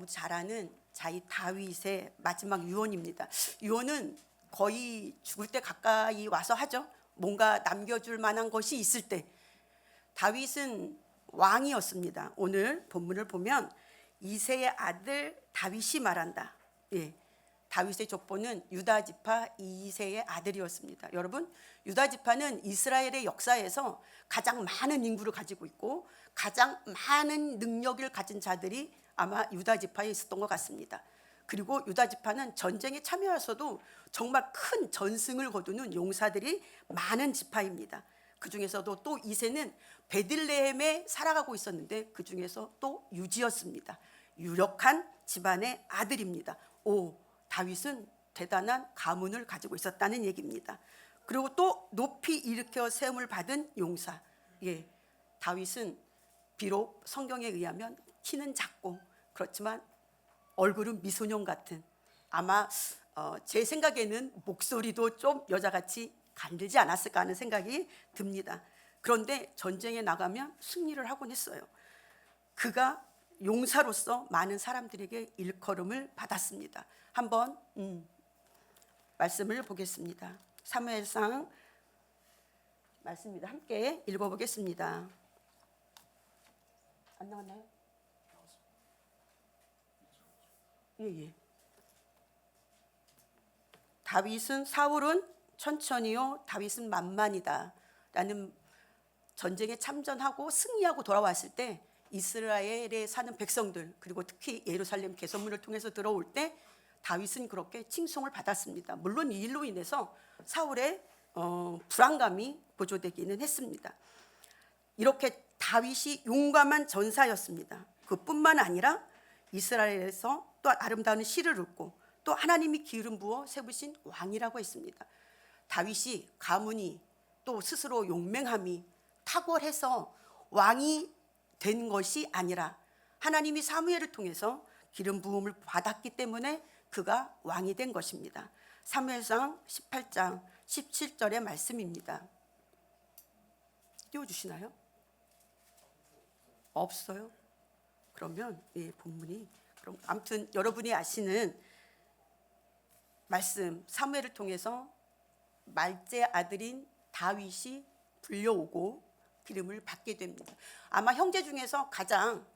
너무 잘 아는 자이 다윗의 마지막 유언입니다. 유언은 거의 죽을 때 가까이 와서 하죠. 뭔가 남겨줄 만한 것이 있을 때. 다윗은 왕이었습니다. 오늘 본문을 보면 이새의 아들 다윗이 말한다. 다윗의 족보는 유다 지파 이새의 아들이었습니다. 여러분, 유다 지파는 이스라엘의 역사에서 가장 많은 인구를 가지고 있고 가장 많은 능력을 가진 자들이 아마 유다 지파에 있었던 것 같습니다. 그리고 유다 지파는 전쟁에 참여해서도 정말 큰 전승을 거두는 용사들이 많은 지파입니다. 그 중에서도 또 이새는 베들레헴에 살아가고 있었는데 그 중에서 또 유지였습니다. 유력한 집안의 아들입니다. 다윗은 대단한 가문을 가지고 있었다는 얘기입니다. 그리고 또 높이 일으켜 세움을 받은 용사. 다윗은 비록 성경에 의하면 키는 작고 그렇지만 얼굴은 미소년 같은, 아마 제 생각에는 목소리도 좀 여자같이 간들지 않았을까 하는 생각이 듭니다. 그런데 전쟁에 나가면 승리를 하곤 했어요. 그가 용사로서 많은 사람들에게 일컬음을 받았습니다. 한번 말씀을 보겠습니다. 사무엘상 말씀입니다. 함께 읽어보겠습니다. 안 나왔나요? 다윗은 사울은 천천히요, 다윗은 만만이다 라는, 전쟁에 참전하고 승리하고 돌아왔을 때 이스라엘에 사는 백성들, 그리고 특히 예루살렘 개선문을 통해서 들어올 때 다윗은 그렇게 칭송을 받았습니다. 물론 이 일로 인해서 사울의 불안감이 고조되기는 했습니다. 이렇게 다윗이 용감한 전사였습니다. 그뿐만 아니라 이스라엘에서 또 아름다운 시를 읽고 또 하나님이 기름 부어 세우신 왕이라고 했습니다. 다윗이 가문이 또 스스로 용맹함이 탁월해서 왕이 된 것이 아니라 하나님이 사무엘을 통해서 기름 부음을 받았기 때문에 그가 왕이 된 것입니다. 사무엘상 18장 17절의 말씀입니다. 띄워주시나요? 없어요? 그러면 본문이, 그럼 아무튼 여러분이 아시는 말씀, 사무엘을 통해서 말제 아들인 다윗이 불려오고 기름을 받게 됩니다. 아마 형제 중에서 가장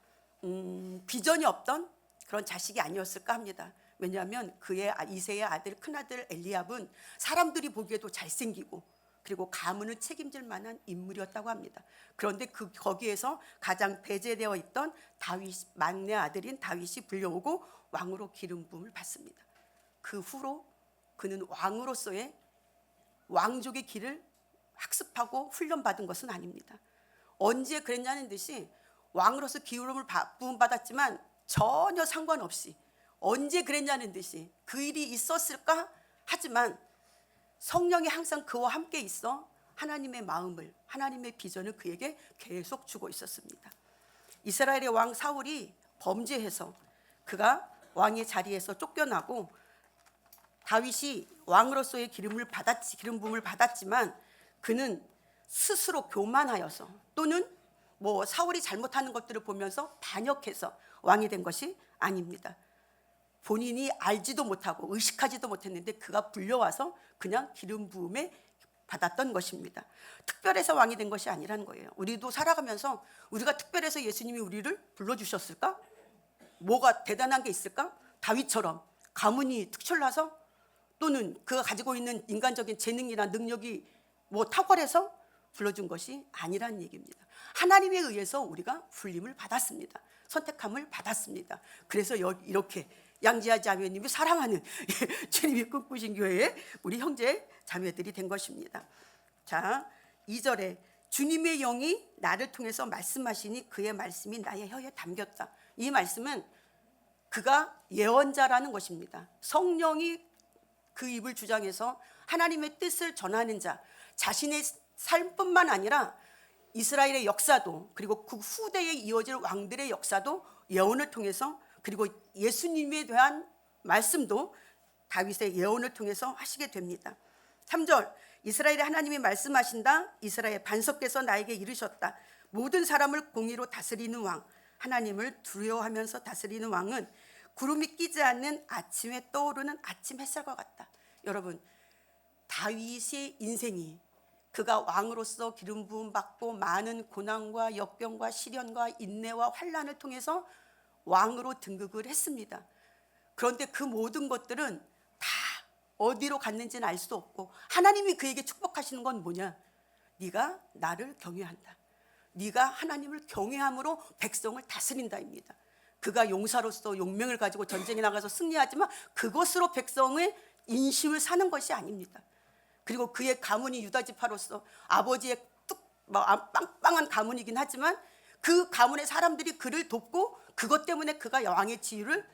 비전이 없던 그런 자식이 아니었을까 합니다. 왜냐하면 그의 이새의 아들, 큰아들 엘리압은 사람들이 보기에도 잘생기고 그리고 가문을 책임질 만한 인물이었다고 합니다. 그런데 거기에서 가장 배제되어 있던 다윗, 막내 아들인 다윗이 불려오고 왕으로 기름 부음을 받습니다. 그 후로 그는 왕으로서의 왕족의 길을 학습하고 훈련받은 것은 아닙니다. 언제 그랬냐는 듯이 왕으로서 기름을 부음 받았지만 전혀 상관없이 언제 그랬냐는 듯이 그 일이 있었을까 하지만 성령이 항상 그와 함께 있어 하나님의 마음을, 하나님의 비전을 그에게 계속 주고 있었습니다. 이스라엘의 왕 사울이 범죄해서 그가 왕의 자리에서 쫓겨나고 다윗이 왕으로서의 기름 부음을 받았지만 그는 스스로 교만하여서 또는 사울이 잘못하는 것들을 보면서 반역해서 왕이 된 것이 아닙니다. 본인이 알지도 못하고 의식하지도 못했는데 그가 불려와서 그냥 기름 부음에 받았던 것입니다. 특별해서 왕이 된 것이 아니라는 거예요. 우리도 살아가면서 우리가 특별해서 예수님이 우리를 불러주셨을까? 뭐가 대단한 게 있을까? 다윗처럼 가문이 특출나서 또는 그가 가지고 있는 인간적인 재능이나 능력이 탁월해서 불러준 것이 아니라는 얘기입니다. 하나님에 의해서 우리가 불림을 받았습니다. 선택함을 받았습니다. 그래서 이렇게 양지아 자매님이 사랑하는 주님이 꿈꾸신 교회에 우리 형제 자매들이 된 것입니다. 자, 2절에 주님의 영이 나를 통해서 말씀하시니 그의 말씀이 나의 혀에 담겼다. 이 말씀은 그가 예언자라는 것입니다. 성령이 그 입을 주장해서 하나님의 뜻을 전하는 자, 자신의 삶뿐만 아니라 이스라엘의 역사도 그리고 그 후대에 이어질 왕들의 역사도 예언을 통해서, 그리고 예수님에 대한 말씀도 다윗의 예언을 통해서 하시게 됩니다. 3절, 이스라엘의 하나님이 말씀하신다. 이스라엘 반석께서 나에게 이르셨다. 모든 사람을 공의로 다스리는 왕, 하나님을 두려워하면서 다스리는 왕은 구름이 끼지 않는 아침에 떠오르는 아침 햇살과 같다. 여러분, 다윗의 인생이 그가 왕으로서 기름 부음 받고 많은 고난과 역경과 시련과 인내와 환난을 통해서 왕으로 등극을 했습니다. 그런데 그 모든 것들은 다 어디로 갔는지는 알 수 없고, 하나님이 그에게 축복하시는 건 뭐냐? 네가 나를 경외한다. 네가 하나님을 경외함으로 백성을 다스린다입니다. 그가 용사로서 용맹을 가지고 전쟁에 나가서 승리하지만 그것으로 백성의 인심을 사는 것이 아닙니다. 그리고 그의 가문이 유다 지파로서 아버지의 빵빵한 가문이긴 하지만 그 가문의 사람들이 그를 돕고 그것 때문에 그가 왕의 지위를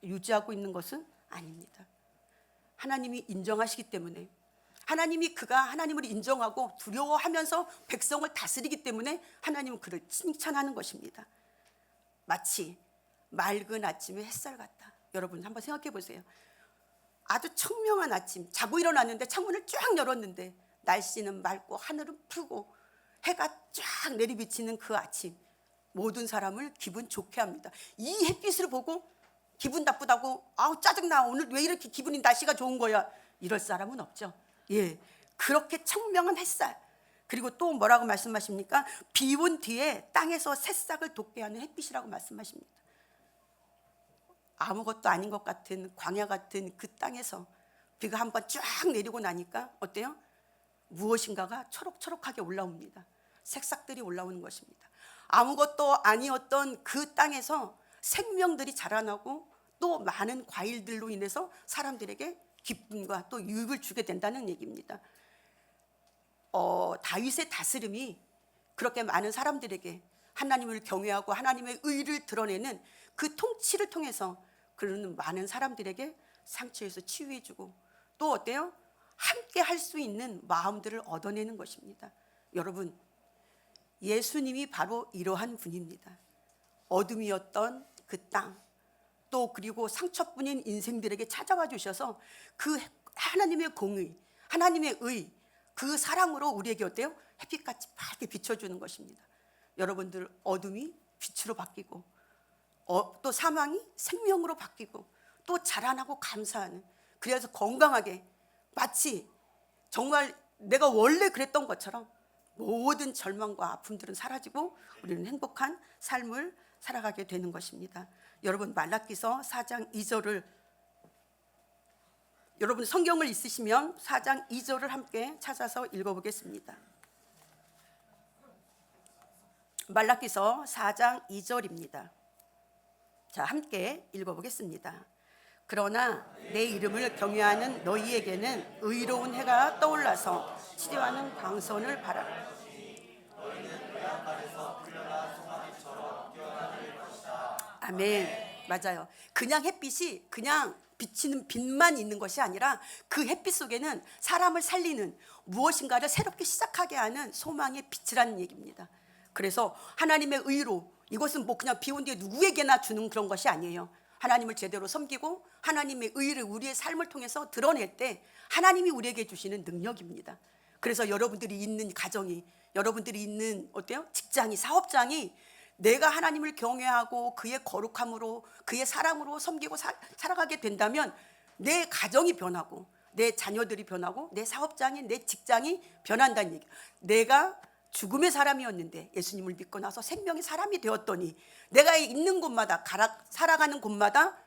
유지하고 있는 것은 아닙니다. 하나님이 인정하시기 때문에, 하나님이 그가 하나님을 인정하고 두려워하면서 백성을 다스리기 때문에 하나님은 그를 칭찬하는 것입니다. 마치 맑은 아침의 햇살 같다. 여러분 한번 생각해 보세요. 아주 청명한 아침, 자고 일어났는데 창문을 쫙 열었는데 날씨는 맑고 하늘은 푸고 해가 쫙 내리비치는 그 아침, 모든 사람을 기분 좋게 합니다. 이 햇빛을 보고 기분 나쁘다고, 아우 짜증나, 오늘 왜 이렇게 기분이 날씨가 좋은 거야, 이럴 사람은 없죠. 예, 그렇게 청명한 햇살, 그리고 또 뭐라고 말씀하십니까? 비 온 뒤에 땅에서 새싹을 돋게 하는 햇빛이라고 말씀하십니다. 아무것도 아닌 것 같은 광야 같은 그 땅에서 비가 한번 쫙 내리고 나니까 어때요? 무엇인가가 초록초록하게 올라옵니다. 색싹들이 올라오는 것입니다. 아무것도 아니었던 그 땅에서 생명들이 자라나고 또 많은 과일들로 인해서 사람들에게 기쁨과 또 유익을 주게 된다는 얘기입니다. 다윗의 다스림이 그렇게 많은 사람들에게 하나님을 경외하고 하나님의 의를 드러내는 그 통치를 통해서 그는 많은 사람들에게 상처에서 치유해주고 또 어때요? 함께 할 수 있는 마음들을 얻어내는 것입니다. 여러분, 예수님이 바로 이러한 분입니다. 어둠이었던 그 땅, 또 그리고 상처뿐인 인생들에게 찾아와 주셔서 그 하나님의 공의, 하나님의 의, 그 사랑으로 우리에게 어때요? 햇빛같이 밝게 비춰주는 것입니다. 여러분들, 어둠이 빛으로 바뀌고 또 사망이 생명으로 바뀌고 또 자라나고 감사하는, 그래서 건강하게 마치 정말 내가 원래 그랬던 것처럼 모든 절망과 아픔들은 사라지고 우리는 행복한 삶을 살아가게 되는 것입니다. 여러분, 말라기서 4장 2절을, 여러분 성경을 있으시면 4장 2절을 함께 찾아서 읽어보겠습니다. 말라기서 4장 2절입니다. 자, 함께 읽어보겠습니다. 그러나 내 이름을 경외하는 너희에게는 의로운 해가 떠올라서 치료하는 광선을 바라라. 아멘. 맞아요. 그냥 햇빛이 그냥 비치는 빛만 있는 것이 아니라 그 햇빛 속에는 사람을 살리는 무엇인가를 새롭게 시작하게 하는 소망의 빛이라는 얘기입니다. 그래서 하나님의 의로, 이것은 뭐 그냥 비 온 뒤에 누구에게나 주는 그런 것이 아니에요. 하나님을 제대로 섬기고 하나님의 의를 우리의 삶을 통해서 드러낼 때 하나님이 우리에게 주시는 능력입니다. 그래서 여러분들이 있는 가정이, 여러분들이 있는 어때요? 직장이, 사업장이 내가 하나님을 경외하고 그의 거룩함으로 그의 사랑으로 섬기고 살아가게 된다면 내 가정이 변하고 내 자녀들이 변하고 내 사업장이, 내 직장이 변한다는 얘기예요. 내가 죽음의 사람이었는데 예수님을 믿고 나서 생명의 사람이 되었더니 내가 있는 곳마다 살아가는 곳마다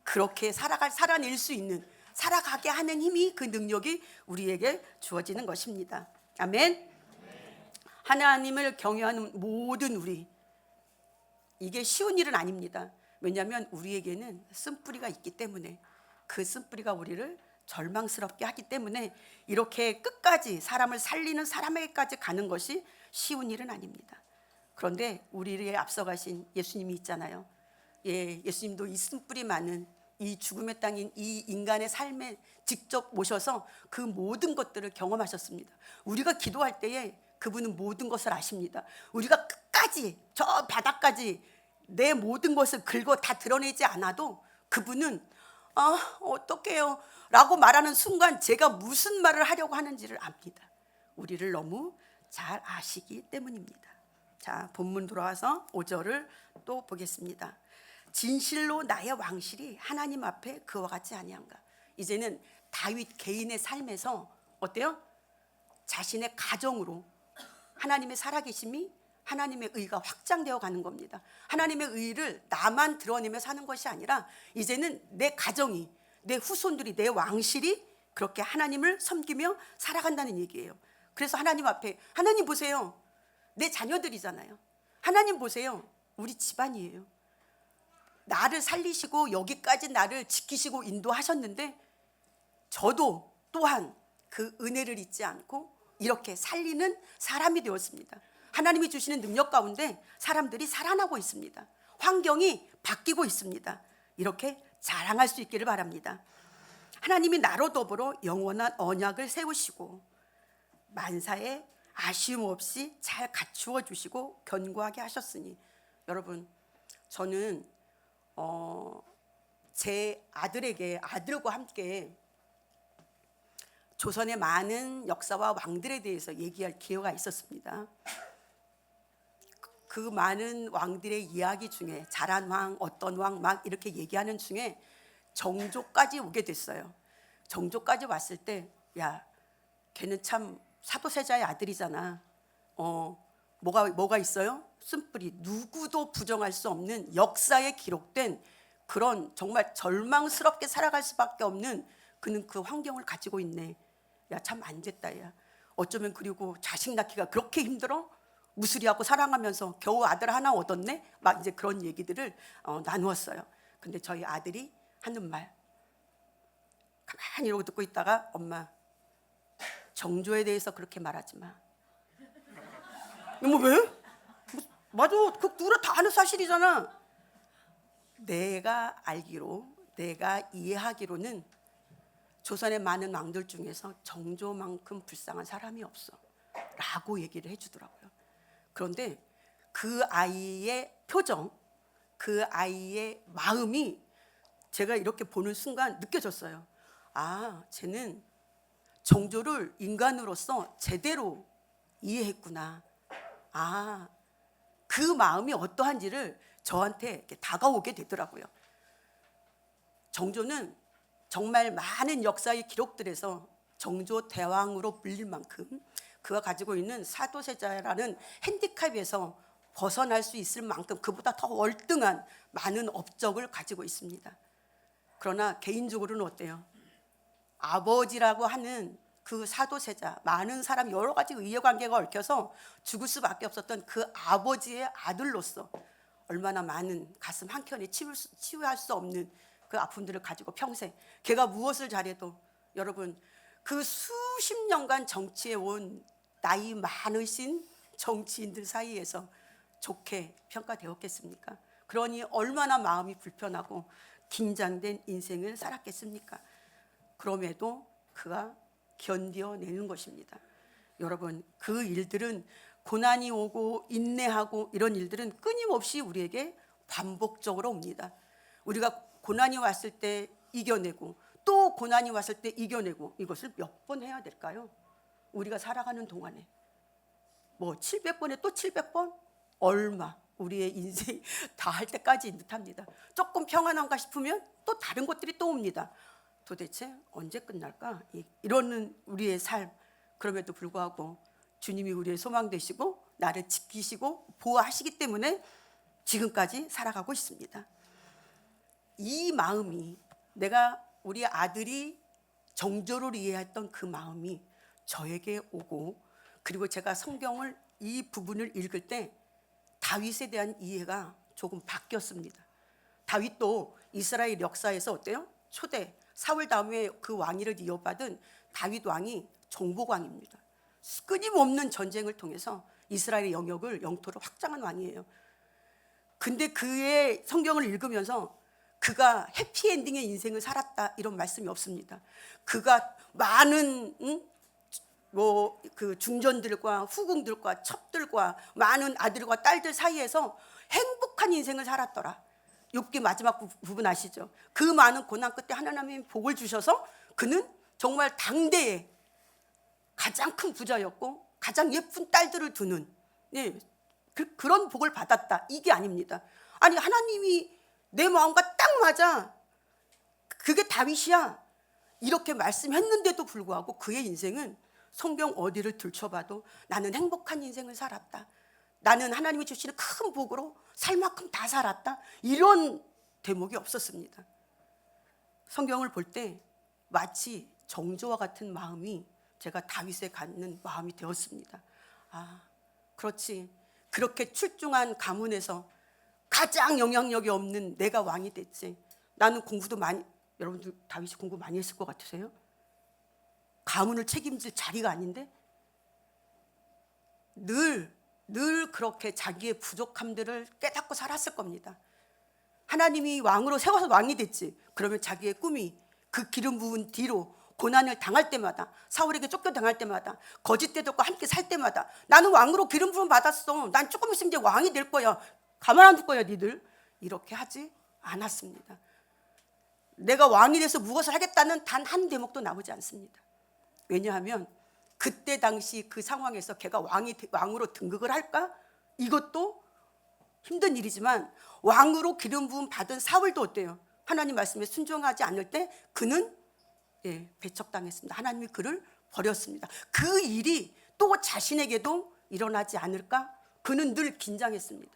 그렇게 살아낼 수 있는, 살아가게 하는 힘이, 그 능력이 우리에게 주어지는 것입니다. 아멘. 하나님을 경외하는 모든 우리, 이게 쉬운 일은 아닙니다. 왜냐하면 우리에게는 쓴뿌리가 있기 때문에, 그 쓴뿌리가 우리를 절망스럽게 하기 때문에 이렇게 끝까지 사람을 살리는 사람에게까지 가는 것이 쉬운 일은 아닙니다. 그런데 우리를 앞서가신 예수님이 있잖아요. 예, 예수님도 이 쓴뿌리 많은 이 죽음의 땅인 이 인간의 삶에 직접 모셔서 그 모든 것들을 경험하셨습니다. 우리가 기도할 때에 그분은 모든 것을 아십니다. 우리가 끝까지 저 바닥까지 내 모든 것을 긁어 다 드러내지 않아도 그분은 어떡해요 라고 말하는 순간 제가 무슨 말을 하려고 하는지를 압니다. 우리를 너무 잘 아시기 때문입니다. 자, 본문 돌아와서 5절을 또 보겠습니다. 진실로 나의 왕실이 하나님 앞에 그와 같지 아니한가. 이제는 다윗 개인의 삶에서 어때요? 자신의 가정으로 하나님의 살아계심이, 하나님의 의가 확장되어 가는 겁니다. 하나님의 의를 나만 드러내며 사는 것이 아니라 이제는 내 가정이, 내 후손들이, 내 왕실이 그렇게 하나님을 섬기며 살아간다는 얘기예요. 그래서 하나님 앞에, 하나님 보세요, 내 자녀들이잖아요. 하나님 보세요, 우리 집안이에요. 나를 살리시고 여기까지 나를 지키시고 인도하셨는데 저도 또한 그 은혜를 잊지 않고 이렇게 살리는 사람이 되었습니다. 하나님이 주시는 능력 가운데 사람들이 살아나고 있습니다. 환경이 바뀌고 있습니다. 이렇게 자랑할 수 있기를 바랍니다. 하나님이 나로 더불어 영원한 언약을 세우시고 만사에 아쉬움 없이 잘 갖추어 주시고 견고하게 하셨으니, 여러분, 저는 제 아들과 함께 조선의 많은 역사와 왕들에 대해서 얘기할 기회가 있었습니다. 그 많은 왕들의 이야기 중에 잘한 왕, 어떤 왕 막 이렇게 얘기하는 중에 정조까지 오게 됐어요. 정조까지 왔을 때, 야, 걔는 참 사도세자의 아들이잖아. 뭐가 있어요? 쓴뿌리, 누구도 부정할 수 없는 역사에 기록된 그런 정말 절망스럽게 살아갈 수밖에 없는, 그는 그 환경을 가지고 있네. 야, 참 안 됐다. 야, 어쩌면 그리고 자식 낳기가 그렇게 힘들어? 무수리하고 사랑하면서 겨우 아들 하나 얻었네? 막 이제 그런 얘기들을 나누었어요. 근데 저희 아들이 하는 말, 가만히 이러고 듣고 있다가, 엄마, 정조에 대해서 그렇게 말하지 마. 뭐 왜? 맞아, 그 누구나 다 아는 사실이잖아. 내가 알기로, 내가 이해하기로는 조선의 많은 왕들 중에서 정조만큼 불쌍한 사람이 없어 라고 얘기를 해주더라고요. 그런데 그 아이의 표정, 그 아이의 마음이 제가 이렇게 보는 순간 느껴졌어요. 아, 쟤는 정조를 인간으로서 제대로 이해했구나. 아, 그 마음이 어떠한지를 저한테 이렇게 다가오게 되더라고요. 정조는 정말 많은 역사의 기록들에서 정조 대왕으로 불릴 만큼 그가 가지고 있는 사도세자라는 핸디캡에서 벗어날 수 있을 만큼 그보다 더 월등한 많은 업적을 가지고 있습니다. 그러나 개인적으로는 어때요? 아버지라고 하는 그 사도세자, 많은 사람 여러 가지 이해관계가 얽혀서 죽을 수밖에 없었던 그 아버지의 아들로서 얼마나 많은 가슴 한켠에 치유할 수 없는 그 아픔들을 가지고 평생, 걔가 무엇을 잘해도, 여러분, 그 수십 년간 정치에 온 나이 많으신 정치인들 사이에서 좋게 평가되었겠습니까? 그러니 얼마나 마음이 불편하고 긴장된 인생을 살았겠습니까? 그럼에도 그가 견뎌내는 것입니다. 여러분, 그 일들은, 고난이 오고 인내하고 이런 일들은 끊임없이 우리에게 반복적으로 옵니다. 우리가 고난이 왔을 때 이겨내고 또 고난이 왔을 때 이겨내고, 이것을 몇 번 해야 될까요? 우리가 살아가는 동안에 뭐 700번에 또 700번? 얼마? 우리의 인생이 다 할 때까지인 듯합니다. 조금 평안한가 싶으면 또 다른 것들이 또 옵니다. 도대체 언제 끝날까? 이러는 우리의 삶. 그럼에도 불구하고 주님이 우리의 소망 되시고 나를 지키시고 보호하시기 때문에 지금까지 살아가고 있습니다. 이 마음이, 내가 우리 아들이 정조를 이해했던 그 마음이 저에게 오고, 그리고 제가 성경을 이 부분을 읽을 때 다윗에 대한 이해가 조금 바뀌었습니다. 다윗도 이스라엘 역사에서 어때요? 초대 사울 다음에 그 왕위를 이어받은 다윗 왕이 정복왕입니다. 끊임없는 전쟁을 통해서 이스라엘의 영토를 확장한 왕이에요. 근데 그의 성경을 읽으면서 그가 해피엔딩의 인생을 살았다 이런 말씀이 없습니다. 그가 많은 그 중전들과 후궁들과 첩들과 많은 아들과 딸들 사이에서 행복한 인생을 살았더라. 욥기 마지막 부분 아시죠? 그 많은 고난 끝에 하나님이 복을 주셔서 그는 정말 당대에 가장 큰 부자였고 가장 예쁜 딸들을 두는, 그런 복을 받았다. 이게 아닙니다. 아니, 하나님이 내 마음과 딱 맞아. 그게 다윗이야. 이렇게 말씀했는데도 불구하고 그의 인생은 성경 어디를 들춰봐도 나는 행복한 인생을 살았다. 나는 하나님이 주시는 큰 복으로 살 만큼 다 살았다. 이런 대목이 없었습니다. 성경을 볼 때 마치 정조와 같은 마음이 제가 다윗에 갖는 마음이 되었습니다. 아, 그렇지. 그렇게 출중한 가문에서 가장 영향력이 없는 내가 왕이 됐지. 나는 공부도 많이, 여러분들 다윗이 공부 많이 했을 것 같으세요? 가문을 책임질 자리가 아닌데 늘 그렇게 자기의 부족함들을 깨닫고 살았을 겁니다. 하나님이 왕으로 세워서 왕이 됐지. 그러면 자기의 꿈이 그 기름 부은 뒤로 고난을 당할 때마다, 사울에게 쫓겨당할 때마다, 거짓 대적과 함께 살 때마다 나는 왕으로 기름 부음 받았어. 난 조금 있으면 이제 왕이 될 거야. 가만 안 둘 거야 니들. 이렇게 하지 않았습니다. 내가 왕이 돼서 무엇을 하겠다는 단 한 대목도 나오지 않습니다. 왜냐하면 그때 당시 그 상황에서 걔가 왕으로 등극을 할까? 이것도 힘든 일이지만 왕으로 기름 부음 받은 사울도 어때요? 하나님 말씀에 순종하지 않을 때 그는 배척당했습니다. 하나님이 그를 버렸습니다. 그 일이 또 자신에게도 일어나지 않을까? 그는 늘 긴장했습니다.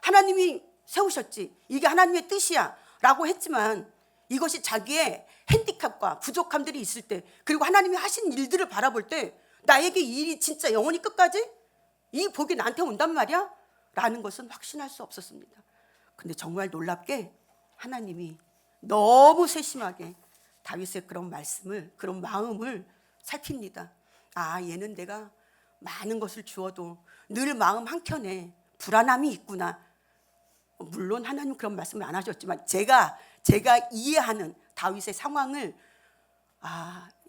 하나님이 세우셨지. 이게 하나님의 뜻이야 라고 했지만 이것이 자기의 핸디캡과 부족함들이 있을 때, 그리고 하나님이 하신 일들을 바라볼 때 나에게 이 일이 진짜 영원히 끝까지 이 복이 나한테 온단 말이야? 라는 것은 확신할 수 없었습니다. 근데 정말 놀랍게 하나님이 너무 세심하게 다윗의 그런 말씀을, 그런 마음을 살핍니다. 아, 얘는 내가 많은 것을 주어도 늘 마음 한켠에 불안함이 있구나. 물론 하나님 그런 말씀을 안 하셨지만 제가 이해하는 다윗의 상황을,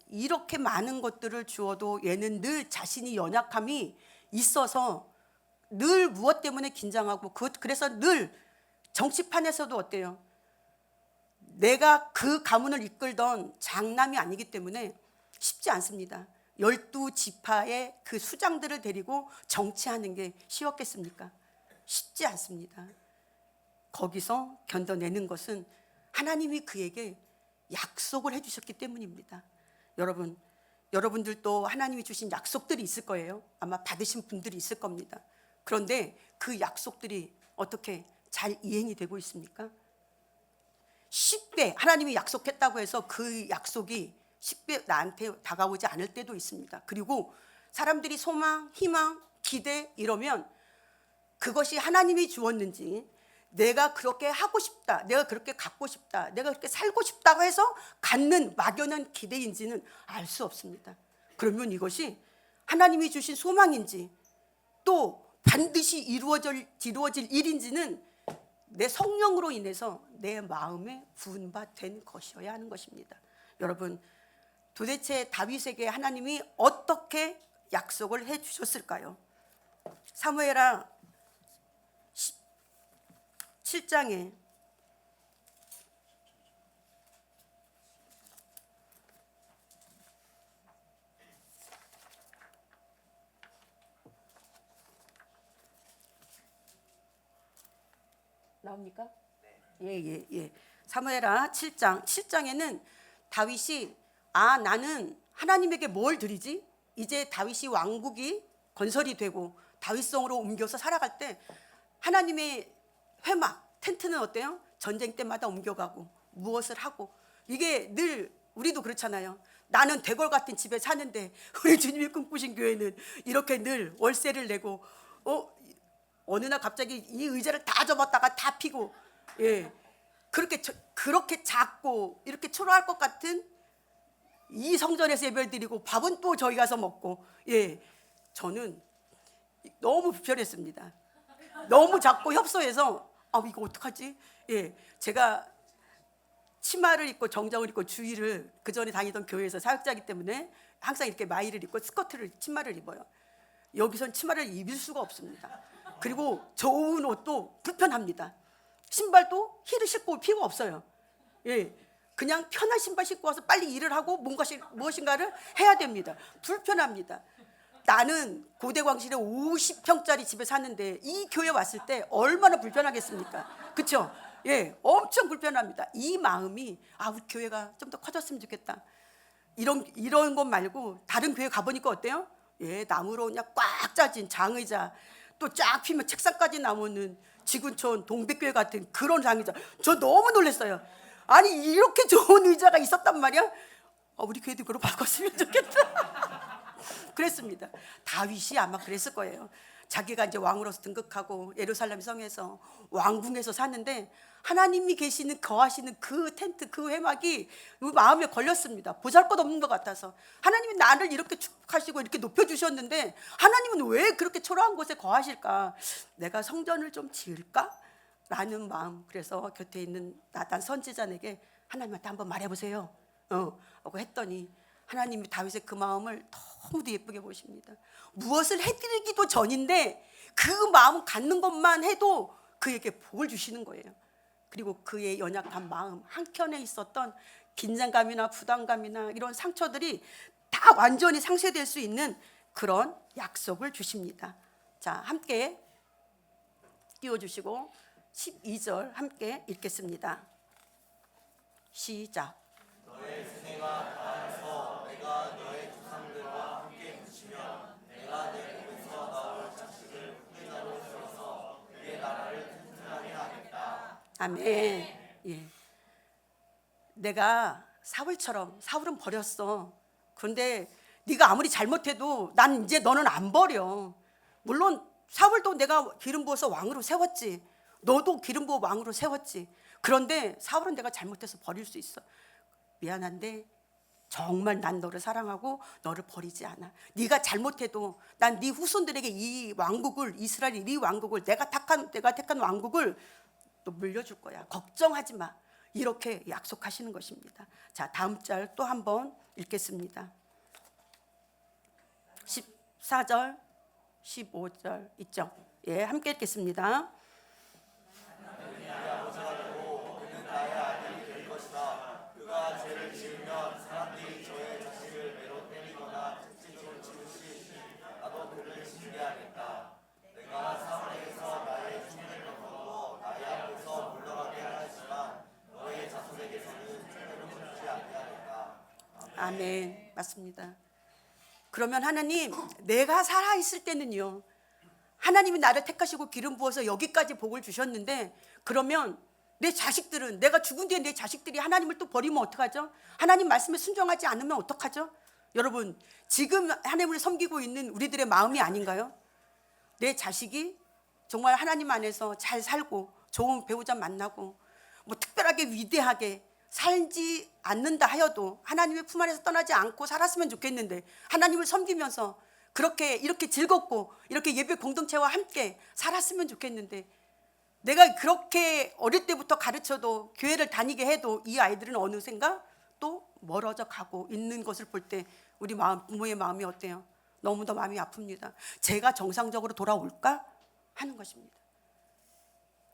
이렇게 많은 것들을 주어도 얘는 늘 자신이 연약함이 있어서 늘 무엇 때문에 긴장하고, 그래서 늘 정치판에서도 어때요? 내가 그 가문을 이끌던 장남이 아니기 때문에 쉽지 않습니다. 12지파의 그 수장들을 데리고 정치하는 게 쉬웠겠습니까? 쉽지 않습니다. 거기서 견뎌내는 것은 하나님이 그에게 약속을 해주셨기 때문입니다. 여러분들도 하나님이 주신 약속들이 있을 거예요. 아마 받으신 분들이 있을 겁니다. 그런데 그 약속들이 어떻게 잘 이행이 되고 있습니까? 쉽게 하나님이 약속했다고 해서 그 약속이 쉽게 나한테 다가오지 않을 때도 있습니다. 그리고 사람들이 소망, 희망, 기대 이러면 그것이 하나님이 주었는지, 내가 그렇게 하고 싶다, 내가 그렇게 갖고 싶다, 내가 그렇게 살고 싶다고 해서 갖는 막연한 기대인지는 알 수 없습니다. 그러면 이것이 하나님이 주신 소망인지 또 반드시 이루어질 일인지는 내 성령으로 인해서 내 마음에 부은 바 된 것이어야 하는 것입니다. 여러분, 도대체 다윗에게 하나님이 어떻게 약속을 해 주셨을까요? 사무엘하 7장에 나옵니까? 예. 사무엘하 7장에는 다윗이 나는 하나님에게 뭘 드리지? 이제 다윗이 왕국이 건설이 되고 다윗성으로 옮겨서 살아갈 때 하나님의 회막, 텐트는 어때요? 전쟁 때마다 옮겨가고 무엇을 하고, 이게 늘 우리도 그렇잖아요. 나는 대궐 같은 집에 사는데 우리 주님이 꿈꾸신 교회는 이렇게 늘 월세를 내고 어느 날 갑자기 이 의자를 다 접었다가 다 피고, 그렇게 작고 이렇게 초라할 것 같은 이 성전에서 예배를 드리고 밥은 또 저희 가서 먹고, 저는 너무 불편했습니다. 너무 작고 협소해서 이거 어떡하지? 제가 치마를 입고 정장을 입고 주일을 그 전에 다니던 교회에서 사역자이기 때문에 항상 이렇게 마이를 입고 치마를 입어요. 여기선 치마를 입을 수가 없습니다. 그리고 좋은 옷도 불편합니다. 신발도 힐을 신고 올 필요가 없어요. 그냥 편한 신발 신고 와서 빨리 일을 하고 무엇인가를 해야 됩니다. 불편합니다. 나는 고대광실에 50평짜리 집에 사는데 이 교회 왔을 때 얼마나 불편하겠습니까? 그렇죠? 예, 엄청 불편합니다. 이 마음이 우리 교회가 좀 더 커졌으면 좋겠다. 이런 것 말고 다른 교회 가보니까 어때요? 예, 나무로 그냥 꽉 짜진 장의자, 또 쫙 피면 책상까지 나오는 지구촌 동백교회 같은 그런 장의자. 저 너무 놀랐어요. 아니 이렇게 좋은 의자가 있었단 말이야? 우리 교회도 그걸 바꿨으면 좋겠다. 그랬습니다. 다윗이 아마 그랬을 거예요. 자기가 이제 왕으로서 등극하고 예루살렘 성에서 왕궁에서 사는데 하나님이 계시는 거하시는 그 텐트 그 회막이 마음에 걸렸습니다. 보잘것없는 것 같아서 하나님이 나를 이렇게 축복하시고 이렇게 높여주셨는데 하나님은 왜 그렇게 초라한 곳에 거하실까? 내가 성전을 좀 지을까? 라는 마음. 그래서 곁에 있는 나단 선지자에게 하나님한테 한번 말해보세요 하고 했더니 하나님이 다윗의 그 마음을 너무도 예쁘게 보십니다. 무엇을 해드리기도 전인데 그 마음 갖는 것만 해도 그에게 복을 주시는 거예요. 그리고 그의 연약한 마음 한켠에 있었던 긴장감이나 부담감이나 이런 상처들이 다 완전히 상쇄될 수 있는 그런 약속을 주십니다. 자, 함께 띄워주시고 12절 함께 읽겠습니다. 시작. 너의 승리가 다해서 내가 너의 조상들과 함께 붙이면 내가 내 몸에서 나올 자식을 후계자로 세워서 그의 나라를 튼튼하게 하겠다. 아멘. 예. 내가 사울은 버렸어. 그런데 네가 아무리 잘못해도 난 이제 너는 안 버려. 물론 사울도 내가 기름 부어서 왕으로 세웠지. 너도 기름 부어 왕으로 세웠지. 그런데 사울은 내가 잘못해서 버릴 수 있어. 미안한데 정말 난 너를 사랑하고 너를 버리지 않아. 네가 잘못해도 난 네 후손들에게 이 왕국을, 이스라엘 이 왕국을, 내가 택한 왕국을 또 물려줄 거야. 걱정하지 마. 이렇게 약속하시는 것입니다. 자, 다음 절 또 한번 읽겠습니다. 14절 15절 있죠? 예, 함께 읽겠습니다. 아멘. 맞습니다. 그러면 하나님, 내가 살아있을 때는요, 하나님이 나를 택하시고 기름 부어서 여기까지 복을 주셨는데, 그러면 내 자식들은, 내가 죽은 뒤에 내 자식들이 하나님을 또 버리면 어떡하죠? 하나님 말씀에 순종하지 않으면 어떡하죠? 여러분, 지금 하나님을 섬기고 있는 우리들의 마음이 아닌가요? 내 자식이 정말 하나님 안에서 잘 살고 좋은 배우자 만나고 뭐 특별하게 위대하게 살지 않는다 하여도 하나님의 품 안에서 떠나지 않고 살았으면 좋겠는데, 하나님을 섬기면서 그렇게 이렇게 즐겁고 이렇게 예배 공동체와 함께 살았으면 좋겠는데, 내가 그렇게 어릴 때부터 가르쳐도 교회를 다니게 해도 이 아이들은 어느샌가 또 멀어져 가고 있는 것을 볼 때 우리 부모의 마음이 어때요? 너무도 마음이 아픕니다. 제가 정상적으로 돌아올까 하는 것입니다.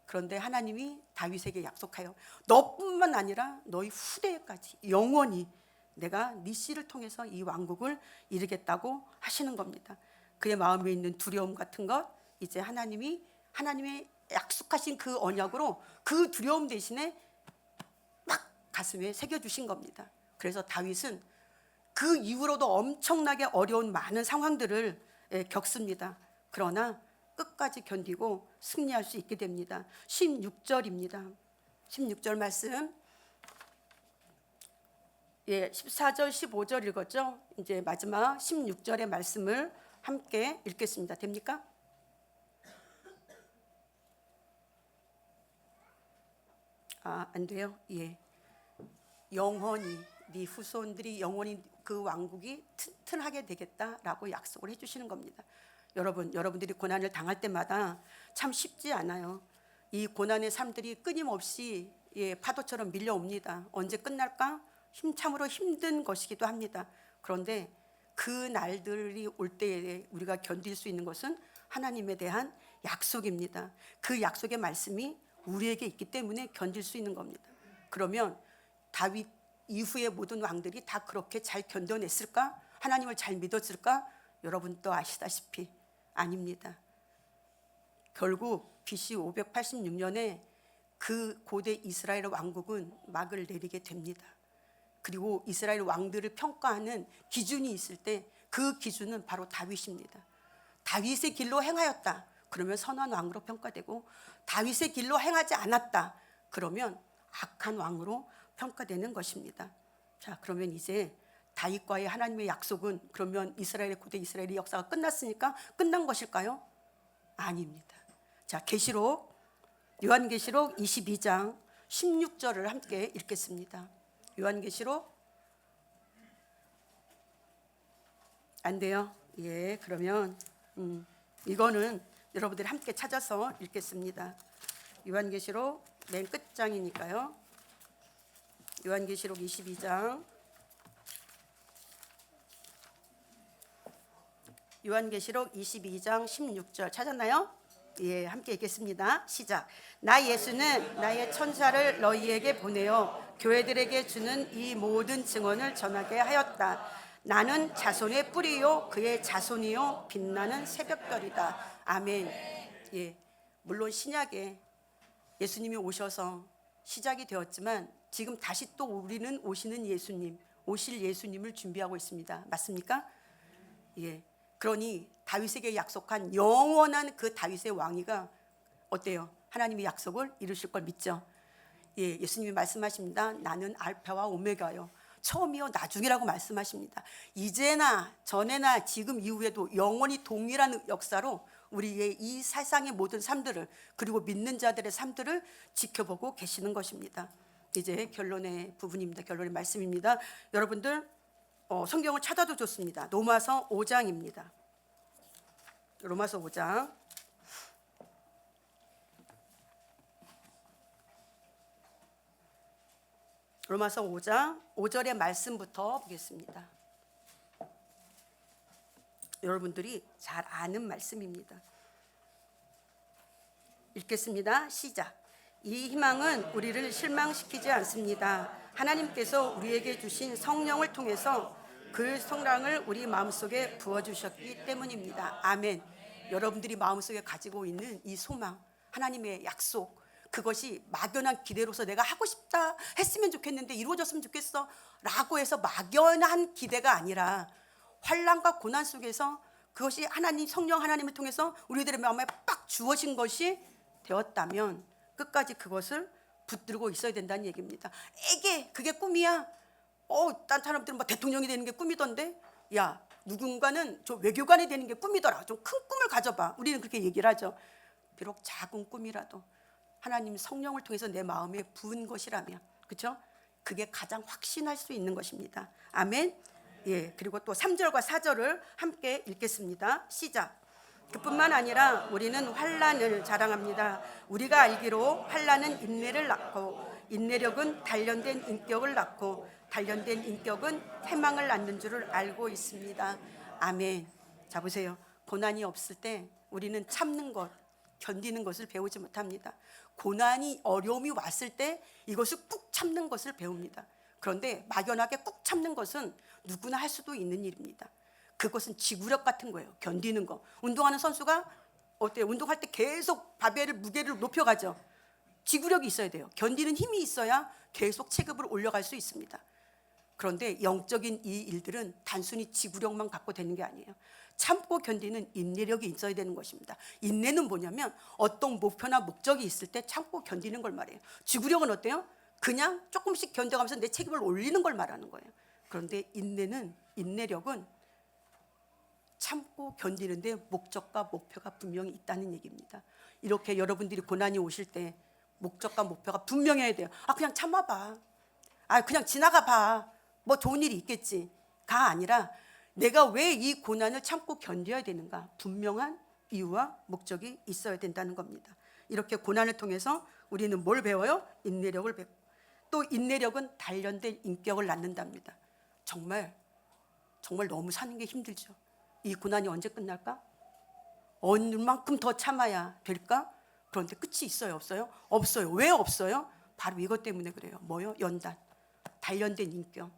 그런데 하나님이 다윗에게 약속하여 너뿐만 아니라 너희 후대까지 영원히 내가 네 씨를 통해서 이 왕국을 이루겠다고 하시는 겁니다. 그의 마음에 있는 두려움 같은 것 이제 하나님의 약속하신 그 언약으로 그 두려움 대신에 막 가슴에 새겨주신 겁니다. 그래서 다윗은 그 이후로도 엄청나게 어려운 많은 상황들을 겪습니다. 그러나 끝까지 견디고 승리할 수 있게 됩니다. 16절입니다. 16절 말씀. 예, 14절, 15절 읽었죠? 이제 마지막 16절의 말씀을 함께 읽겠습니다. 됩니까? 안 돼요? 예. 영원히 네 후손들이 영원히 그 왕국이 튼튼하게 되겠다라고 약속을 해주시는 겁니다. 여러분들이 고난을 당할 때마다 참 쉽지 않아요. 이 고난의 삶들이 끊임없이 파도처럼 밀려옵니다. 언제 끝날까? 참으로 힘든 것이기도 합니다. 그런데 그 날들이 올 때에 우리가 견딜 수 있는 것은 하나님에 대한 약속입니다. 그 약속의 말씀이 우리에게 있기 때문에 견딜 수 있는 겁니다. 그러면 다윗 이후의 모든 왕들이 다 그렇게 잘 견뎌냈을까? 하나님을 잘 믿었을까? 여러분도 아시다시피 아닙니다. 결국 BC 586년에 그 고대 이스라엘 왕국은 막을 내리게 됩니다. 그리고 이스라엘 왕들을 평가하는 기준이 있을 때 그 기준은 바로 다윗입니다. 다윗의 길로 행하였다. 그러면 선한 왕으로 평가되고, 다윗의 길로 행하지 않았다. 그러면 악한 왕으로 평가되는 것입니다. 자, 그러면 이제 다윗과의 하나님의 약속은 그러면 이스라엘의 고대 이스라엘의 역사가 끝났으니까 끝난 것일까요? 아닙니다. 자, 계시록 요한계시록 22장 16절을 함께 읽겠습니다. 요한계시록 안 돼요? 예, 그러면 이거는 여러분들이 함께 찾아서 읽겠습니다. 요한계시록 맨 끝장이니까요. 요한계시록 22장 요한계시록 22장 16절 찾았나요? 예, 함께 읽겠습니다. 시작. 나 예수는 나의 천사를 너희에게 보내어 교회들에게 주는 이 모든 증언을 전하게 하였다. 나는 자손의 뿌리요 그의 자손이요 빛나는 새벽별이다. 아멘. 예, 물론 신약에 예수님이 오셔서 시작이 되었지만 지금 다시 또 우리는 오시는 예수님, 오실 예수님을 준비하고 있습니다. 맞습니까? 예. 그러니 다윗에게 약속한 영원한 그 다윗의 왕위가 어때요? 하나님의 약속을 이루실 걸 믿죠. 예, 예수님이 말씀하십니다. 나는 알파와 오메가요, 처음이요 나중이라고 말씀하십니다. 이제나 전에나 지금 이후에도 영원히 동일한 역사로 우리의 이 세상의 모든 삶들을, 그리고 믿는 자들의 삶들을 지켜보고 계시는 것입니다. 이제 결론의 부분입니다. 결론의 말씀입니다. 여러분들 성경을 찾아도 좋습니다. 로마서 5장입니다. 로마서 5장. 로마서 5장 5절의 말씀부터 보겠습니다. 여러분들이 잘 아는 말씀입니다. 읽겠습니다. 시작. 이 희망은 우리를 실망시키지 않습니다. 하나님께서 우리에게 주신 성령을 통해서 그 성랑을 우리 마음속에 부어주셨기 때문입니다. 아멘. 여러분들이 마음속에 가지고 있는 이 소망, 하나님의 약속, 그것이 막연한 기대로서 내가 하고 싶다, 했으면 좋겠는데 이루어졌으면 좋겠어 라고 해서 막연한 기대가 아니라 환난과 고난 속에서 그것이 하나님, 성령 하나님을 통해서 우리들의 마음에 빡 주어진 것이 되었다면 끝까지 그것을 붙들고 있어야 된다는 얘기입니다. 에게 그게 꿈이야? 딴 사람들은 뭐 대통령이 되는 게 꿈이던데, 야, 누군가는 저 외교관이 되는 게 꿈이더라. 좀 큰 꿈을 가져봐. 우리는 그렇게 얘기를 하죠. 비록 작은 꿈이라도 하나님 성령을 통해서 내 마음에 부은 것이라면, 그렇죠? 그게 가장 확신할 수 있는 것입니다. 아멘. 예, 그리고 또 3절과 4절을 함께 읽겠습니다. 시작. 그뿐만 아니라 우리는 환난을 자랑합니다. 우리가 알기로 환난은 인내를 낳고, 인내력은 단련된 인격을 낳고, 단련된 인격은 희망을 낳는 줄을 알고 있습니다. 아멘. 자, 보세요. 고난이 없을 때 우리는 참는 것, 견디는 것을 배우지 못합니다. 고난이, 어려움이 왔을 때 이것을 꾹 참는 것을 배웁니다. 그런데 막연하게 꾹 참는 것은 누구나 할 수도 있는 일입니다. 그것은 지구력 같은 거예요. 견디는 거. 운동하는 선수가 어때요? 운동할 때 계속 바벨을, 무게를 높여가죠. 지구력이 있어야 돼요. 견디는 힘이 있어야 계속 체급을 올려갈 수 있습니다. 그런데 영적인 이 일들은 단순히 지구력만 갖고 되는 게 아니에요. 참고 견디는 인내력이 있어야 되는 것입니다. 인내는 뭐냐면 어떤 목표나 목적이 있을 때 참고 견디는 걸 말해요. 지구력은 어때요? 그냥 조금씩 견뎌가면서 내 체급을 올리는 걸 말하는 거예요. 그런데 인내력은 참고 견디는데 목적과 목표가 분명히 있다는 얘기입니다. 이렇게 여러분들이 고난이 오실 때 목적과 목표가 분명해야 돼요. 그냥 참아봐. 그냥 지나가봐. 뭐 좋은 일이 있겠지가 아니라 내가 왜 이 고난을 참고 견뎌야 되는가, 분명한 이유와 목적이 있어야 된다는 겁니다. 이렇게 고난을 통해서 우리는 뭘 배워요? 인내력을 배워. 또 인내력은 단련된 인격을 낳는답니다. 정말 너무 사는 게 힘들죠. 이 고난이 언제 끝날까? 얼만큼 더 참아야 될까? 그런데 끝이 있어요, 없어요? 없어요. 왜 없어요? 바로 이것 때문에 그래요. 뭐요? 연단, 단련된 인격.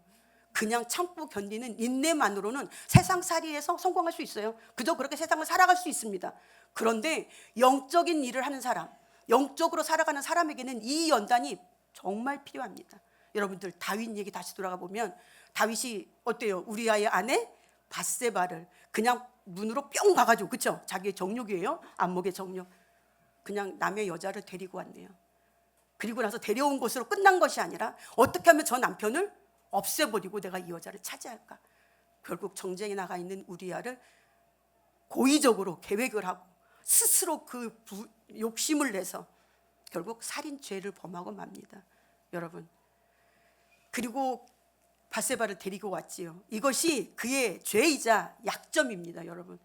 그냥 참고 견디는 인내만으로는 세상살이에서 성공할 수 있어요. 그저 그렇게 세상을 살아갈 수 있습니다. 그런데 영적인 일을 하는 사람, 영적으로 살아가는 사람에게는 이 연단이 정말 필요합니다. 여러분들 다윗 얘기 다시 돌아가 보면 다윗이 어때요? 우리아의 아내 밧세바를 그냥 문으로 뿅 가가지고, 그쵸? 자기의 정욕이에요. 안목의 정욕. 그냥 남의 여자를 데리고 왔네요. 그리고 나서 데려온 것으로 끝난 것이 아니라 어떻게 하면 저 남편을 없애버리고 내가 이 여자를 차지할까? 결국 정쟁에 나가 있는 우리아를 고의적으로 계획을 하고 스스로 그 욕심을 내서 결국 살인죄를 범하고 맙니다. 여러분, 그리고 밧세바를 데리고 왔지요. 이것이 그의 죄이자 약점입니다. 여러분,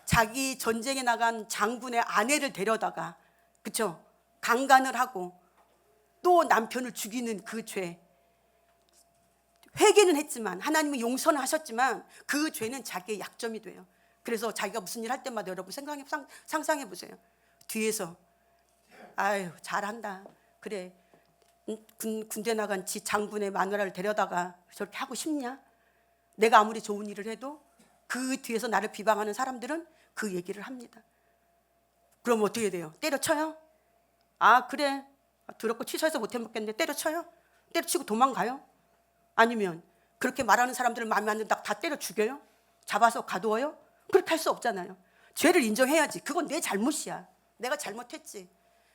자기 전쟁에 나간 장군의 아내를 데려다가, 그쵸? 강간을 하고 또 남편을 죽이는 그 죄, 회개는 했지만 하나님이 용서는 하셨지만 그 죄는 자기의 약점이 돼요. 그래서 자기가 무슨 일 할 때마다 여러분 상상해 보세요. 뒤에서 아유 잘한다, 그래 군대 나간 지 장군의 마누라를 데려다가 저렇게 하고 싶냐? 내가 아무리 좋은 일을 해도 그 뒤에서 나를 비방하는 사람들은 그 얘기를 합니다. 그럼 어떻게 돼요? 때려쳐요? 아 그래, 더럽고 취소해서 못 해먹겠는데 때려쳐요? 때려치고 도망가요? 아니면 그렇게 말하는 사람들을 마음에 안 든다 다 때려 죽여요? 잡아서 가두어요? 그렇게 할 수 없잖아요. 죄를 인정해야지. 그건 내 잘못이야. 내가 잘못했지.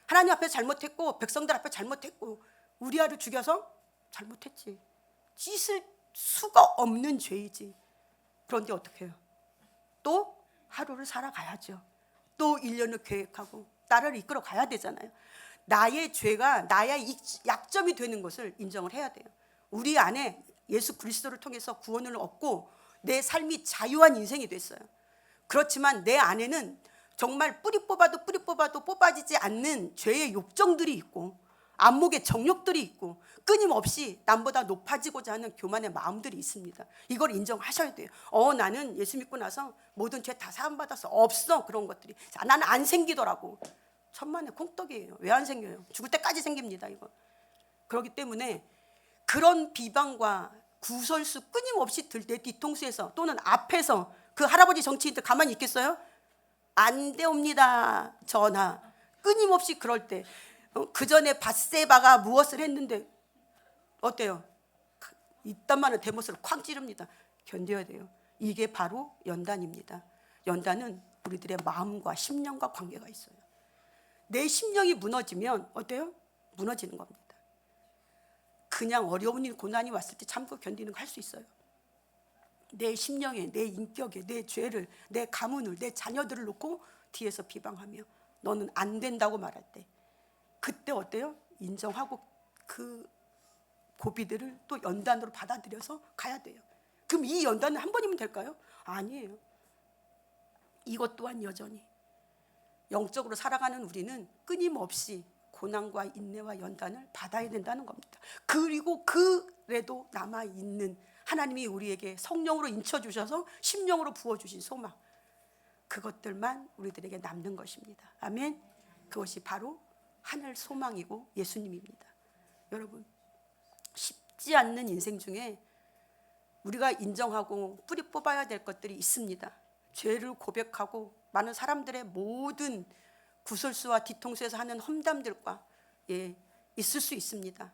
하나님 앞에 잘못했고 백성들 앞에 잘못했고 우리아를 죽여서 잘못했지. 씻을 수가 없는 죄이지. 그런데 어떻게 해요? 또 하루를 살아가야죠. 또 1년을 계획하고 나를 이끌어 가야 되잖아요. 나의 죄가 나의 약점이 되는 것을 인정을 해야 돼요. 우리 안에 예수 그리스도를 통해서 구원을 얻고 내 삶이 자유한 인생이 됐어요. 그렇지만 내 안에는 정말 뿌리 뽑아도 뽑아지지 않는 죄의 욕정들이 있고 안목의 정욕들이 있고 끊임없이 남보다 높아지고자 하는 교만의 마음들이 있습니다. 이걸 인정하셔야 돼요. 나는 예수 믿고 나서 모든 죄 다 사함받았어. 없어, 그런 것들이. 나는 안 생기더라고. 천만의 콩떡이에요. 왜 안 생겨요? 죽을 때까지 생깁니다, 이거. 그렇기 때문에 그런 비방과 구설수 끊임없이 들 때 뒤통수에서 또는 앞에서 그 할아버지 정치인들 가만히 있겠어요? 안 되옵니다, 전하. 끊임없이 그럴 때 그 전에 밧세바가 무엇을 했는데 어때요? 이딴만한 대못을 쾅 찌릅니다. 견뎌야 돼요. 이게 바로 연단입니다. 연단은 우리들의 마음과 심령과 관계가 있어요. 내 심령이 무너지면 어때요? 무너지는 겁니다. 그냥 어려운 일, 고난이 왔을 때 참고 견디는 거 할 수 있어요. 내 심령에, 내 인격에, 내 죄를, 내 가문을, 내 자녀들을 놓고 뒤에서 비방하며 너는 안 된다고 말할 때 그때 어때요? 인정하고 그 고비들을 또 연단으로 받아들여서 가야 돼요. 그럼 이 연단은 한 번이면 될까요? 아니에요. 이것 또한 여전히 영적으로 살아가는 우리는 끊임없이 고난과 인내와 연단을 받아야 된다는 겁니다. 그리고 그래도 남아있는 하나님이 우리에게 성령으로 인쳐주셔서 심령으로 부어주신 소망, 그것들만 우리들에게 남는 것입니다. 아멘. 그것이 바로 하늘 소망이고 예수님입니다. 여러분, 쉽지 않는 인생 중에 우리가 인정하고 뿌리 뽑아야 될 것들이 있습니다. 죄를 고백하고 많은 사람들의 모든 구설수와 뒤통수에서 하는 험담들과 있을 수 있습니다.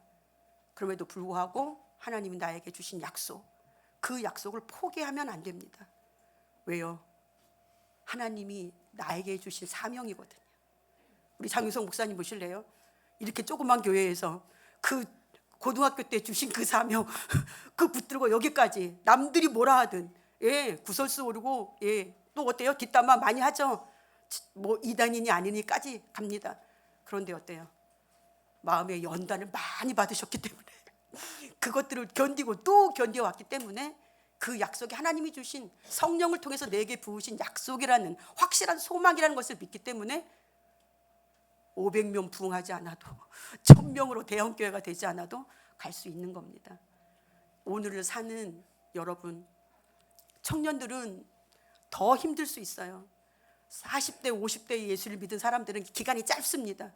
그럼에도 불구하고 하나님이 나에게 주신 약속, 그 약속을 포기하면 안 됩니다. 왜요? 하나님이 나에게 주신 사명이거든요. 우리 장유성 목사님 보실래요? 이렇게 조그만 교회에서 그 고등학교 때 주신 그 사명 그 붙들고 여기까지 남들이 뭐라 하든 구설수 오르고 또 어때요? 뒷담화 많이 하죠. 뭐 이단이니 아니니까지 갑니다. 그런데 어때요? 마음의 연단을 많이 받으셨기 때문에 그것들을 견디고 또 견뎌왔기 때문에 그 약속이 하나님이 주신 성령을 통해서 내게 부으신 약속이라는 확실한 소망이라는 것을 믿기 때문에 500명 부흥하지 않아도 1000명으로 대형교회가 되지 않아도 갈 수 있는 겁니다. 오늘을 사는 여러분 청년들은 더 힘들 수 있어요. 40대 50대의 예수를 믿은 사람들은 기간이 짧습니다.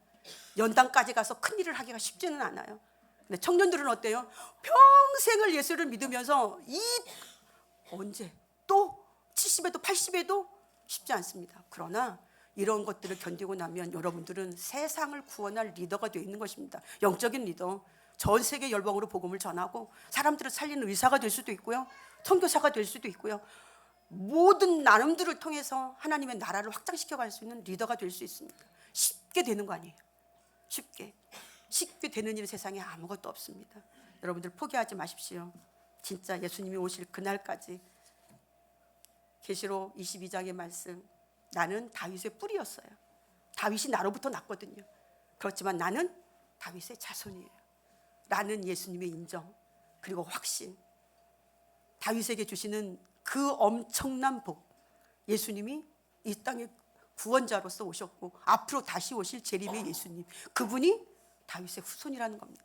연단까지 가서 큰일을 하기가 쉽지는 않아요. 근데 청년들은 어때요? 평생을 예수를 믿으면서 언제 또 70에도 80에도 쉽지 않습니다. 그러나 이런 것들을 견디고 나면 여러분들은 세상을 구원할 리더가 되어 있는 것입니다. 영적인 리더. 전 세계 열방으로 복음을 전하고 사람들을 살리는 의사가 될 수도 있고요, 선교사가 될 수도 있고요, 모든 나눔들을 통해서 하나님의 나라를 확장시켜 갈 수 있는 리더가 될 수 있습니다. 쉽게 되는 거 아니에요. 쉽게 되는 일은 세상에 아무것도 없습니다. 여러분들 포기하지 마십시오. 진짜 예수님이 오실 그날까지. 계시록 22장의 말씀, 나는 다윗의 뿌리였어요. 다윗이 나로부터 났거든요. 그렇지만 나는 다윗의 자손이에요. 라는 예수님의 인정, 그리고 확신, 다윗에게 주시는 그 엄청난 복, 예수님이 이 땅에 구원자로서 오셨고 앞으로 다시 오실 재림의 예수님, 그분이 다윗의 후손이라는 겁니다.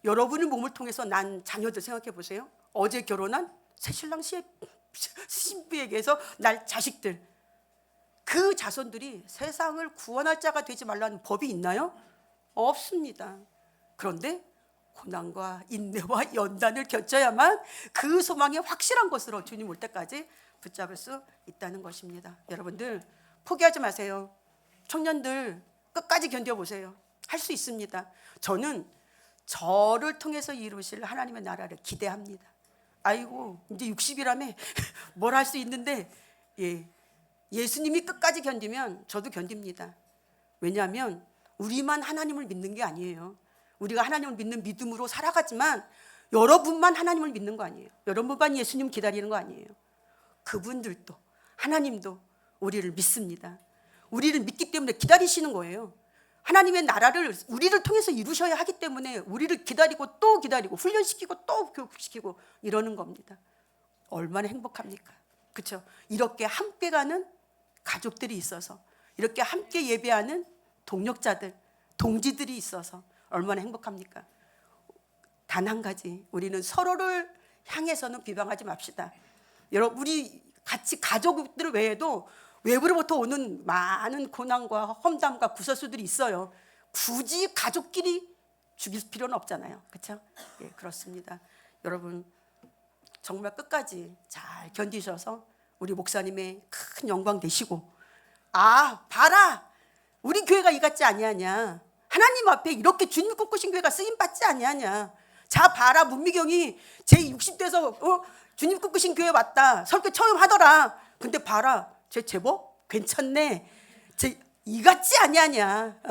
여러분의 몸을 통해서 난 자녀들 생각해 보세요. 어제 결혼한 새신랑 신부에게서 날 자식들, 그 자손들이 세상을 구원할 자가 되지 말라는 법이 있나요? 없습니다. 그런데 고난과 인내와 연단을 겪어야만 그 소망이 확실한 것으로 주님 올 때까지 붙잡을 수 있다는 것입니다. 여러분들 포기하지 마세요. 청년들 끝까지 견뎌보세요. 할 수 있습니다. 저는 저를 통해서 이루실 하나님의 나라를 기대합니다. 아이고 이제 60이라며 뭘 할 수 있는데, 예수님이 끝까지 견디면 저도 견딥니다. 왜냐하면 우리만 하나님을 믿는 게 아니에요. 우리가 하나님을 믿는 믿음으로 살아가지만 여러분만 하나님을 믿는 거 아니에요. 여러분만 예수님 기다리는 거 아니에요. 그분들도, 하나님도 우리를 믿습니다. 우리를 믿기 때문에 기다리시는 거예요. 하나님의 나라를 우리를 통해서 이루셔야 하기 때문에 우리를 기다리고 또 기다리고 훈련시키고 또 교육시키고 이러는 겁니다. 얼마나 행복합니까? 그렇죠? 이렇게 함께 가는 가족들이 있어서, 이렇게 함께 예배하는 동력자들, 동지들이 있어서 얼마나 행복합니까? 단 한 가지, 우리는 서로를 향해서는 비방하지 맙시다. 여러분, 우리 같이 가족들 외에도 외부로부터 오는 많은 고난과 험담과 구설수들이 있어요. 굳이 가족끼리 죽일 필요는 없잖아요. 그렇죠? 예, 그렇습니다. 여러분 정말 끝까지 잘 견디셔서 우리 목사님의 큰 영광 되시고, 봐라, 우리 교회가 이 같지 아니하냐, 하나님 앞에 이렇게 주님 꿈꾸신 교회가 쓰임받지 아니하냐, 자 봐라, 문미경이 제 60대에서 주님 꿈꾸신 교회 왔다, 설교 처음 하더라, 근데 봐라, 제 제법 괜찮네, 제 이 같지 아니하냐,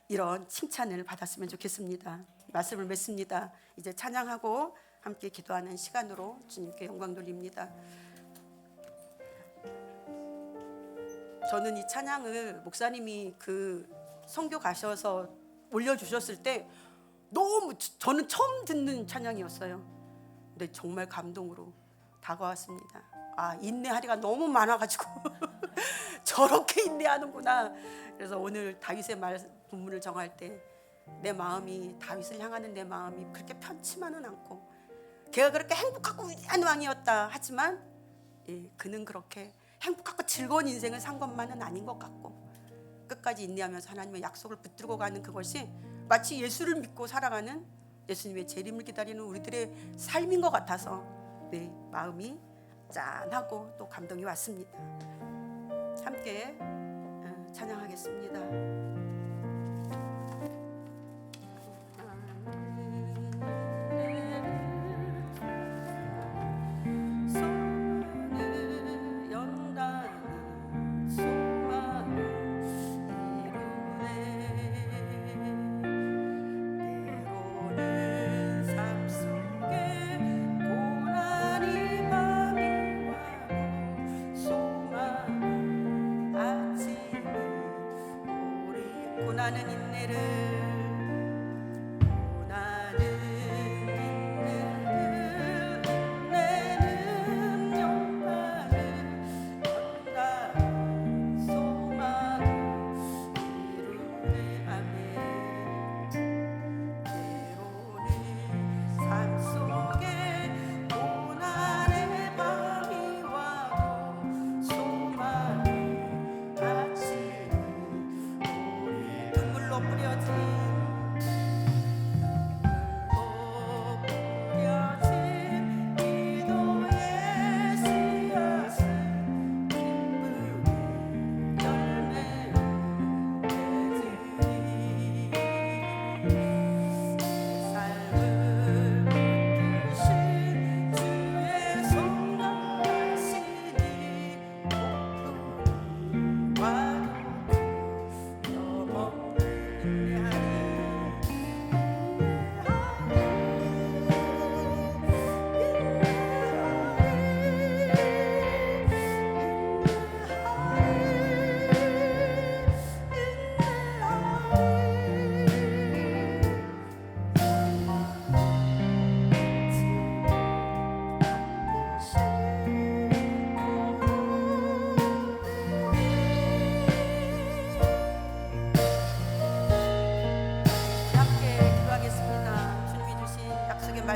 이런 칭찬을 받았으면 좋겠습니다. 말씀을 맺습니다. 이제 찬양하고 함께 기도하는 시간으로 주님께 영광 돌립니다. 저는 이 찬양을 목사님이 그 선교 가셔서 올려주셨을 때 너무, 저는 처음 듣는 찬양이었어요. 근데 정말 감동으로 다가왔습니다. 인내하리가 너무 많아가지고 저렇게 인내하는구나. 그래서 오늘 다윗의 본문을 정할 때 내 마음이, 다윗을 향하는 내 마음이 그렇게 편치만은 않고, 걔가 그렇게 행복하고 위대한 왕이었다 하지만 그는 그렇게 행복하고 즐거운 인생을 산 것만은 아닌 것 같고, 끝까지 인내하면서 하나님의 약속을 붙들고 가는 그것이 마치 예수를 믿고 살아가는, 예수님의 재림을 기다리는 우리들의 삶인 것 같아서 마음이 짠하고 또 감동이 왔습니다. 함께 찬양하겠습니다. 고난은 인내를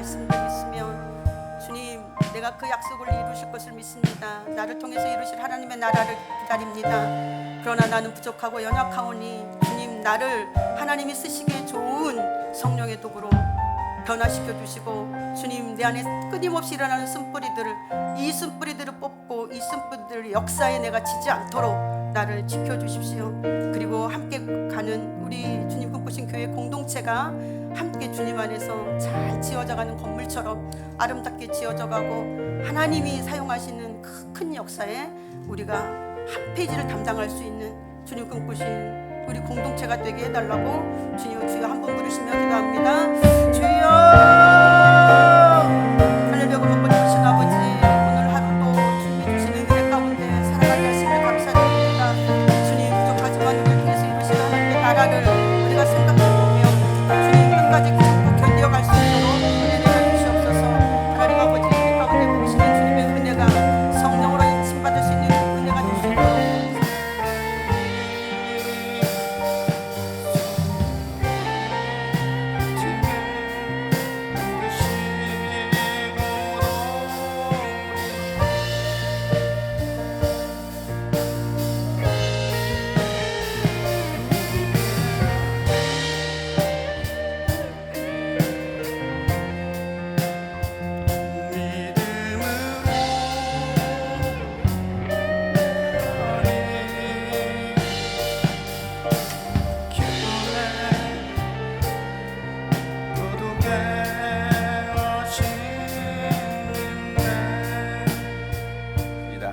말씀을 믿으면 주님, 내가 그 약속을 이루실 것을 믿습니다. 나를 통해서 이루실 하나님의 나라를 기다립니다. 그러나 나는 부족하고 연약하오니 주님, 나를 하나님이 쓰시기에 좋은 성령의 도구로 변화시켜 주시고, 주님, 내 안에 끊임없이 일어나는 쓴뿌리들을, 이 쓴뿌리들을 뽑고 이 쓴뿌리들을 역사에 내가 지지 않도록 나를 지켜주십시오. 그리고 함께 가는 우리 주님 꿈꾸신 교회 공동체가 함께 주님 안에서 잘 지어져가는 건물처럼 아름답게 지어져가고, 하나님이 사용하시는 큰 역사에 우리가 한 페이지를 담당할 수 있는 주님 꿈꾸신 우리 공동체가 되게 해달라고 주여 주여 한 번 부르시며 기도합니다. 주여, 할렐루야. 먹고 주신 아버지, 오늘 하루도 주님이 주시는 은혜 가운데 살아가게 하시길 감사드립니다. 주님, 부족하지만 우리를 통해서 이루시는 하나님의 나라를 우리가 생각해보며 주님 끝까지 견뎌갈 수 있도록 은혜 내려 주시옵소서. 하나님 아버지, 우리 가운데 부으시는 주님의 은혜가 성령으로 인침받을 수 있는 은혜가 될 수 있도록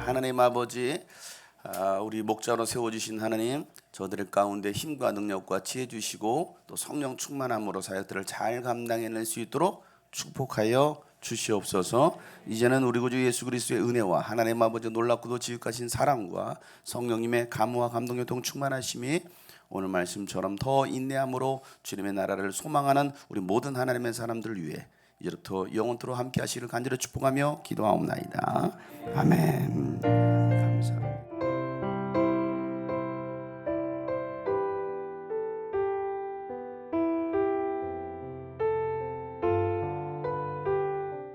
하나님 아버지, 우리 목자로 세워주신 하나님, 저들 가운데 힘과 능력과 지혜 주시고 또 성령 충만함으로 사역들을 잘 감당해낼 수 있도록 축복하여 주시옵소서. 이제는 우리 구주 예수 그리스도의 은혜와 하나님 아버지 놀랍고도 지극하신 사랑과 성령님의 감화와 감동교통 충만하심이 오늘 말씀처럼 더 인내함으로 주님의 나라를 소망하는 우리 모든 하나님의 사람들을 위해 이제부터 영원토록 함께 하시기를 간절히 축복하며 기도하옵나이다. 아멘.